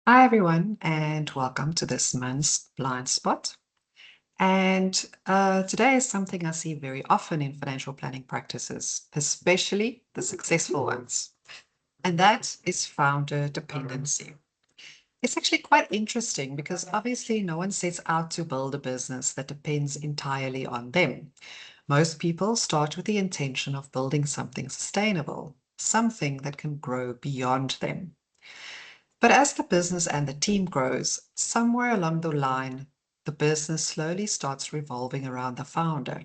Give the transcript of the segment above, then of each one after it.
Hi, everyone, and welcome to this month's blind spot. And today is something I see very often in financial planning practices, especially the successful ones, and that is founder dependency. It's actually quite interesting because obviously no one sets out to build a business that depends entirely on them. Most people start with the intention of building something sustainable, something that can grow beyond them. But as the business and the team grows, somewhere along the line, the business slowly starts revolving around the founder.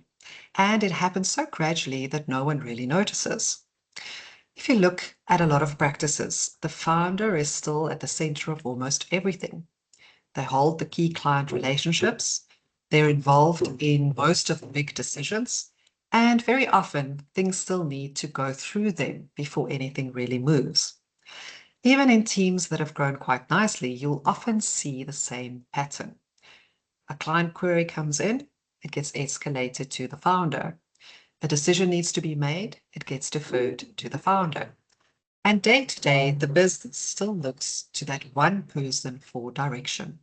And it happens so gradually that no one really notices. If you look at a lot of practices, the founder is still at the center of almost everything. They hold the key client relationships, they're involved in most of the big decisions, and very often things still need to go through them before anything really moves. Even in teams that have grown quite nicely, you'll often see the same pattern. A client query comes in, it gets escalated to the founder. A decision needs to be made, it gets deferred to the founder. And day to day, the business still looks to that one person for direction.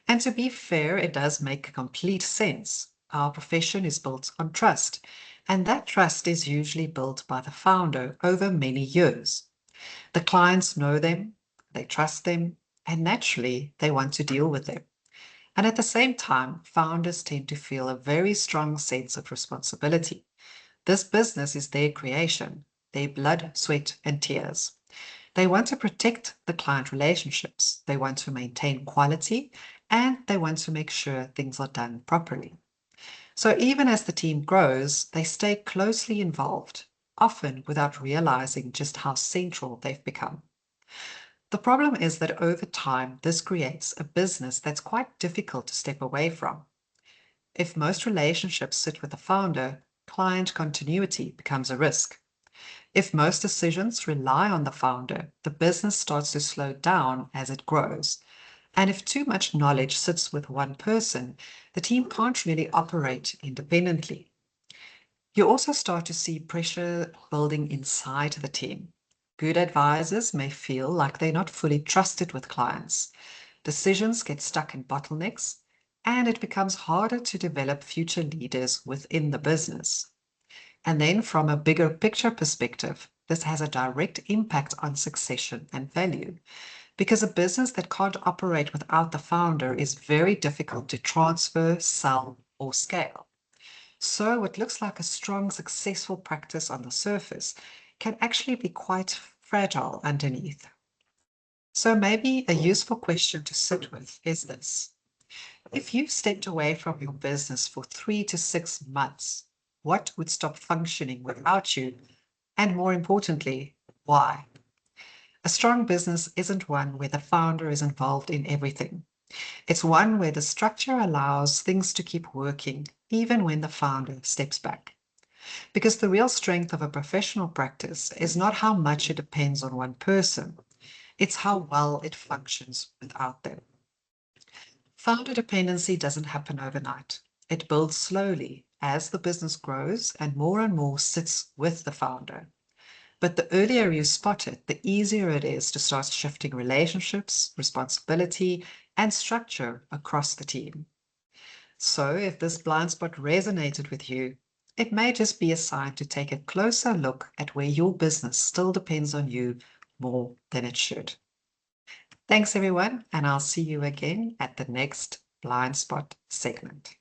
And to be fair, it does make complete sense. Our profession is built on trust, and that trust is usually built by the founder over many years. The clients know them, they trust them, and naturally they want to deal with them. And at the same time, founders tend to feel a very strong sense of responsibility. This business is their creation, their blood, sweat, and tears. They want to protect the client relationships, they want to maintain quality, and they want to make sure things are done properly. So even as the team grows, they stay closely involved, often without realizing just how central they've become. The problem is that over time, this creates a business that's quite difficult to step away from. If most relationships sit with the founder, client continuity becomes a risk. If most decisions rely on the founder, the business starts to slow down as it grows. And if too much knowledge sits with one person, the team can't really operate independently. You also start to see pressure building inside the team. Good advisors may feel like they're not fully trusted with clients. Decisions get stuck in bottlenecks, and it becomes harder to develop future leaders within the business. And then, from a bigger picture perspective, this has a direct impact on succession and value. Because a business that can't operate without the founder is very difficult to transfer, sell, or scale. So, what looks like a strong, successful practice on the surface can actually be quite fragile underneath. So, maybe a useful question to sit with is this: if you stepped away from your business for 3 to 6 months, what would stop functioning without you? And more importantly, why? A strong business isn't one where the founder is involved in everything. It's one where the structure allows things to keep working, even when the founder steps back. Because the real strength of a professional practice is not how much it depends on one person, it's how well it functions without them. Founder dependency doesn't happen overnight. It builds slowly as the business grows and more sits with the founder. But the earlier you spot it, the easier it is to start shifting relationships, responsibility, and structure across the team. So, if this blind spot resonated with you, it may just be a sign to take a closer look at where your business still depends on you more than it should. Thanks, everyone, and I'll see you again at the next blind spot segment.